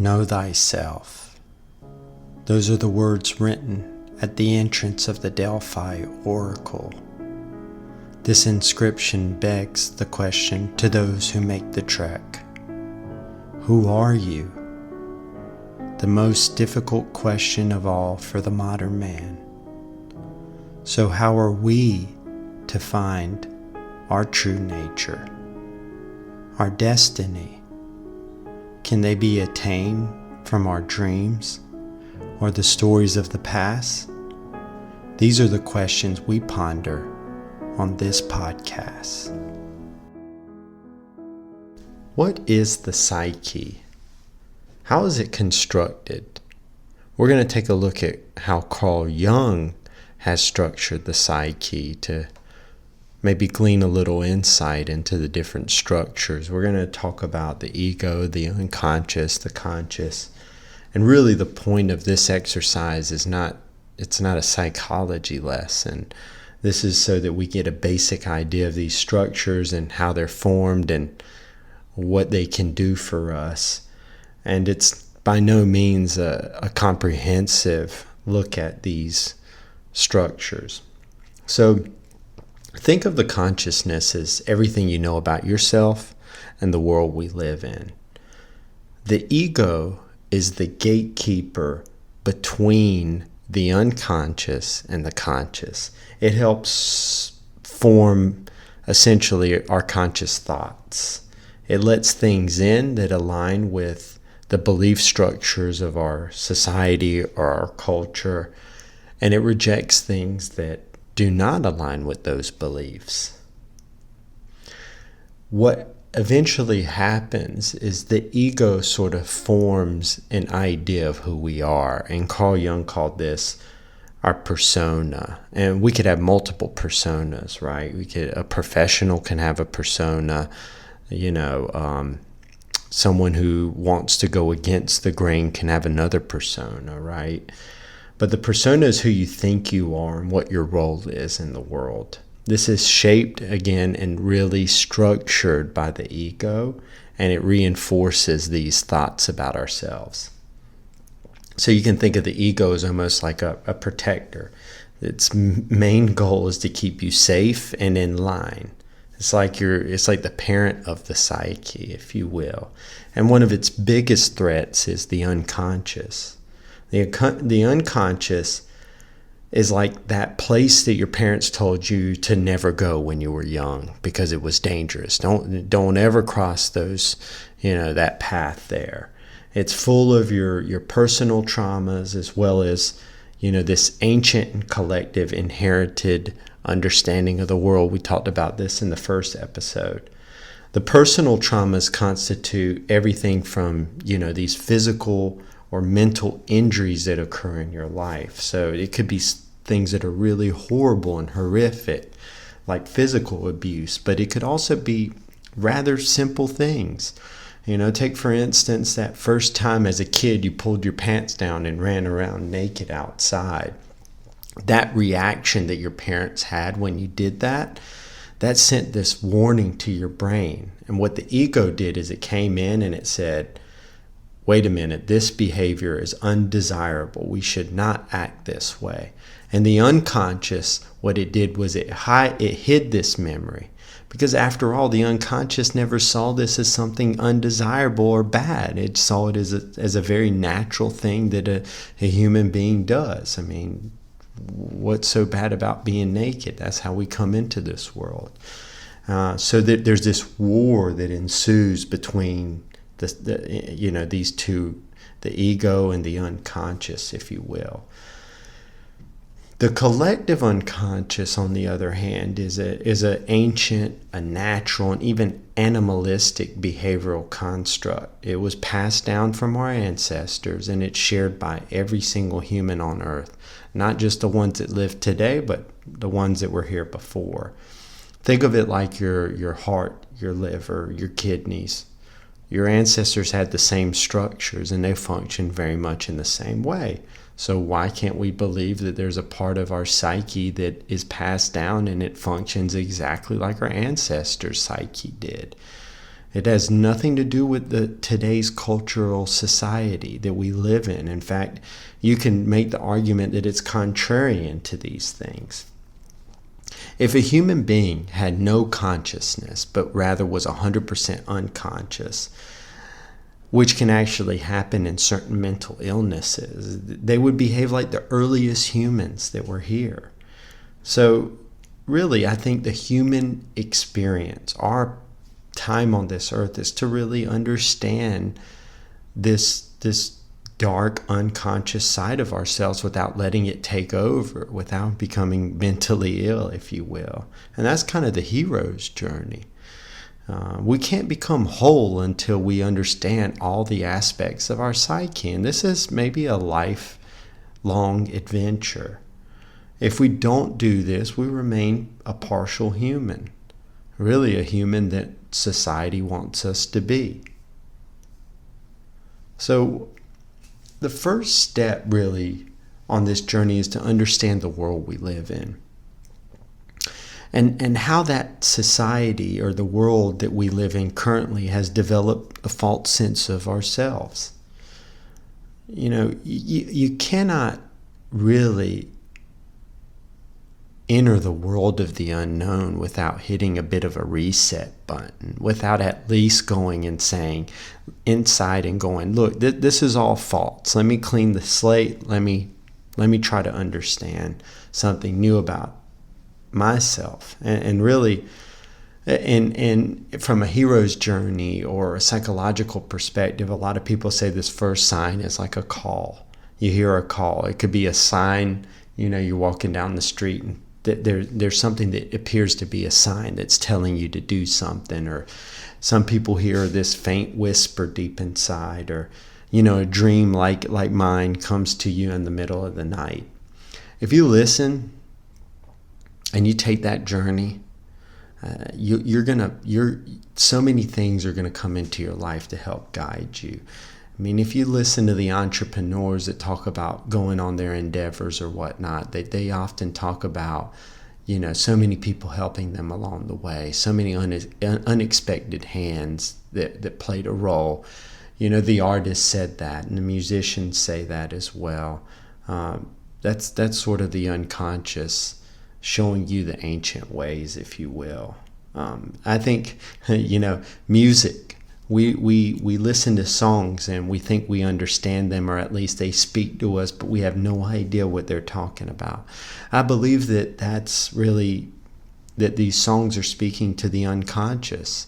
Know thyself. Those are the words written at the entrance of the Delphi oracle. This inscription begs the question to those who make the trek. Who are you? The most difficult question of all for the modern man. So how are we to find our true nature, our destiny? Can they be attained from our dreams or the stories of the past? These are the questions we ponder on this podcast. What is the psyche? How is it constructed? We're going to take a look at how Carl Jung has structured the psyche to maybe glean a little insight into the different structures. We're going to talk about the ego, the unconscious, the conscious. And really the point of this exercise is not a psychology lesson. This is so that we get a basic idea of these structures and how they're formed and what they can do for us. And it's by no means a comprehensive look at these structures. So think of the consciousness as everything you know about yourself and the world we live in. The ego is the gatekeeper between the unconscious and the conscious. It helps form essentially our conscious thoughts. It lets things in that align with the belief structures of our society or our culture, and it rejects things that do not align with those beliefs. What eventually happens is the ego sort of forms an idea of who we are, and Carl Jung called this our persona. And we could have multiple personas, right? A professional can have a persona, someone who wants to go against the grain can have another persona, right? But the persona is who you think you are and what your role is in the world. This is shaped again and really structured by the ego, and it reinforces these thoughts about ourselves. So you can think of the ego as almost like a protector. Its main goal is to keep you safe and in line. It's like the parent of the psyche, if you will. And one of its biggest threats is the unconscious. The unconscious is like that place that your parents told you to never go when you were young because it was dangerous. Don't ever cross those, that path there. It's full of your personal traumas as well as, this ancient and collective inherited understanding of the world. We talked about this in the first episode. The personal traumas constitute everything from, these physical or mental injuries that occur in your life. So it could be things that are really horrible and horrific, like physical abuse, but it could also be rather simple things. Take for instance that first time as a kid you pulled your pants down and ran around naked outside. That reaction that your parents had when you did that sent this warning to your brain. And what the ego did is it came in and it said, wait a minute, this behavior is undesirable. We should not act this way. And the unconscious, what it did was it hid this memory. Because after all, the unconscious never saw this as something undesirable or bad. It saw it as a very natural thing that a human being does. I mean, what's so bad about being naked? That's how we come into this world. So that there's this war that ensues between these two, the ego and the unconscious, if you will. The collective unconscious, on the other hand, is an ancient, a natural, and even animalistic behavioral construct. It was passed down from our ancestors, and it's shared by every single human on Earth. Not just the ones that live today, but the ones that were here before. Think of it like your heart, your liver, your kidneys. Your ancestors had the same structures, and they functioned very much in the same way. So why can't we believe that there's a part of our psyche that is passed down and it functions exactly like our ancestors' psyche did? It has nothing to do with today's cultural society that we live in. In fact, you can make the argument that it's contrarian to these things. If a human being had no consciousness, but rather was 100% unconscious, which can actually happen in certain mental illnesses, they would behave like the earliest humans that were here. So really, I think the human experience, our time on this earth, is to really understand this dark, unconscious side of ourselves without letting it take over, without becoming mentally ill, if you will. And that's kind of the hero's journey. We can't become whole until we understand all the aspects of our psyche. And this is maybe a lifelong adventure. If we don't do this, we remain a partial human, really a human that society wants us to be. So the first step really on this journey is to understand the world we live in. And how that society or the world that we live in currently has developed a false sense of ourselves. You cannot really enter the world of the unknown without hitting a bit of a reset button, without at least going and saying inside and going, look, this is all false. Let me clean the slate. Let me try to understand something new about myself. And really, and from a hero's journey or a psychological perspective, a lot of people say this first sign is like a call. You hear a call. It could be a sign, you're walking down the street and there's something that appears to be a sign that's telling you to do something. Or some people hear this faint whisper deep inside, or a dream like mine comes to you in the middle of the night. If you listen and you take that journey, so many things are gonna come into your life to help guide you. I mean, if you listen to the entrepreneurs that talk about going on their endeavors or whatnot, they often talk about, so many people helping them along the way, so many unexpected hands that played a role. The artist said that, and the musicians say that as well. That's sort of the unconscious showing you the ancient ways, if you will. I think, music. We listen to songs and we think we understand them, or at least they speak to us, but we have no idea what they're talking about. I believe that's really that these songs are speaking to the unconscious,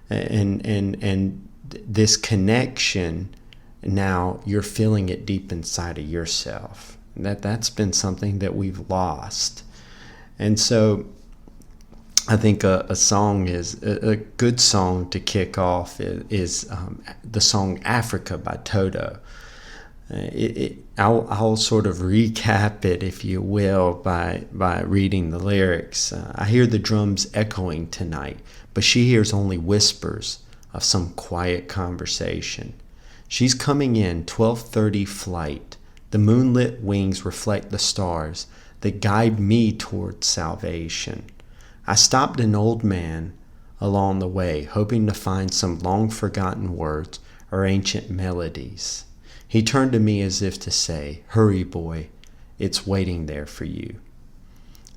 and this connection. Now you're feeling it deep inside of yourself. That's been something that we've lost, and so I think a song is a good song to kick off is the song Africa by Toto. I'll sort of recap it, if you will, by reading the lyrics. I hear the drums echoing tonight, but she hears only whispers of some quiet conversation. She's coming in 12:30 flight. The moonlit wings reflect the stars that guide me towards salvation. I stopped an old man along the way, hoping to find some long-forgotten words or ancient melodies. He turned to me as if to say, "Hurry, boy, it's waiting there for you."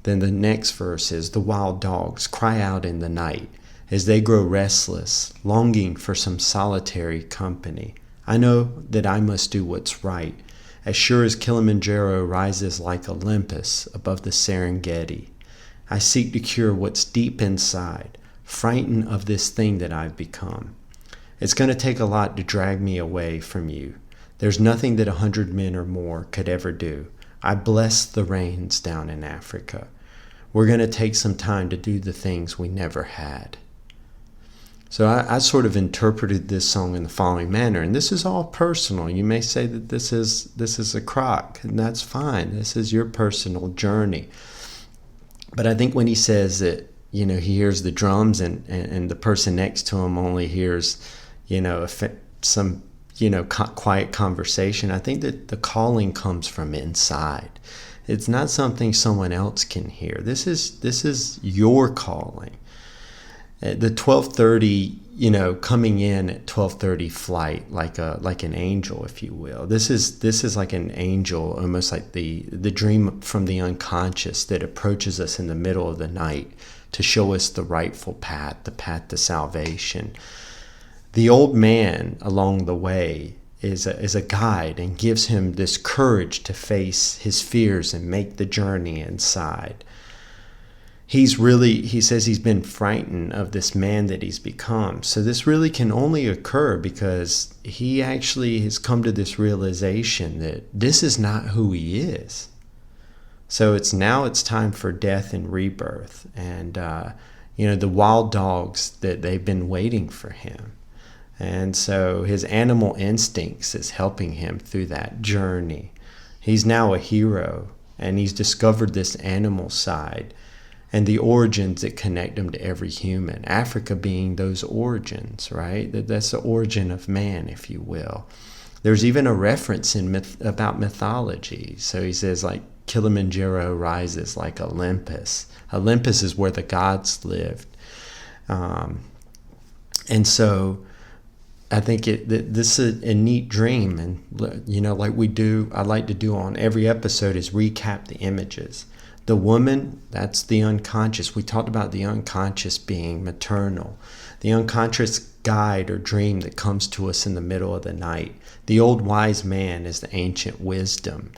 Then the next verse is, "The wild dogs cry out in the night as they grow restless, longing for some solitary company. I know that I must do what's right, as sure as Kilimanjaro rises like Olympus above the Serengeti. I seek to cure what's deep inside, frightened of this thing that I've become. It's going to take a lot to drag me away from you. There's nothing that 100 men or more could ever do. I bless the rains down in Africa. We're going to take some time to do the things we never had." So I sort of interpreted this song in the following manner, and this is all personal. You may say that this is a crock, and that's fine. This is your personal journey. But I think when he says that, he hears the drums and the person next to him only hears, some, quiet conversation, I think that the calling comes from inside. It's not something someone else can hear. This is your calling. The 12:30, coming in at 12:30 flight like an angel, if you will. This is like an angel, almost like the dream from the unconscious that approaches us in the middle of the night to show us the rightful path, the path to salvation. The old man along the way is a guide and gives him this courage to face his fears and make the journey inside. He says he's been frightened of this man that he's become. So this really can only occur because he actually has come to this realization that this is not who he is. So it's time for death and rebirth. And, the wild dogs, that they've been waiting for him. And so his animal instincts is helping him through that journey. He's now a hero, and he's discovered this animal side and the origins that connect him to every human. Africa being those origins, right? That's the origin of man, if you will. There's even a reference about mythology. So he says, like, Kilimanjaro rises like Olympus. Olympus is where the gods lived. And so I think this is a neat dream. And, like I like to do on every episode, is recap the images. The woman, that's the unconscious. We talked about the unconscious being maternal. The unconscious guide or dream that comes to us in the middle of the night. The old wise man is the ancient wisdom.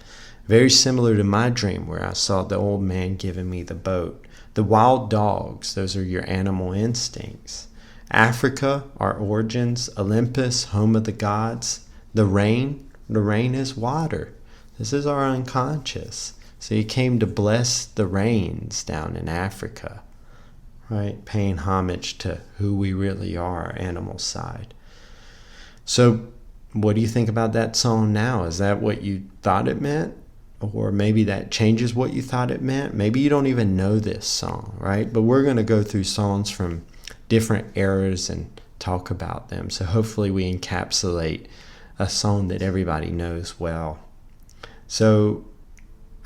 Very similar to my dream where I saw the old man giving me the boat. The wild dogs, those are your animal instincts. Africa, our origins. Olympus, home of the gods. The rain is water. This is our unconscious. So he came to bless the rains down in Africa, right? Paying homage to who we really are, animal side. So what do you think about that song now? Is that what you thought it meant? Or maybe that changes what you thought it meant? Maybe you don't even know this song, right? But we're going to go through songs from different eras and talk about them. So hopefully we encapsulate a song that everybody knows well. So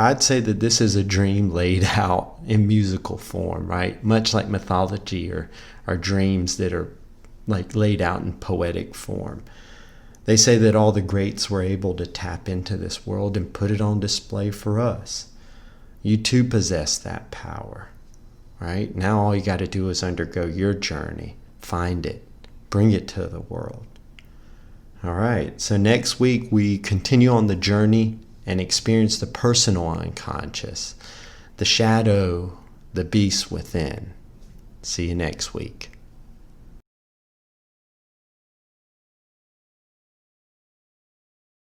I'd say that this is a dream laid out in musical form, right? Much like mythology or dreams that are like laid out in poetic form. They say that all the greats were able to tap into this world and put it on display for us. You too possess that power, right? Now all you got to do is undergo your journey, find it, bring it to the world. All right, so next week we continue on the journey and experience the personal unconscious, the shadow, the beast within. See you next week.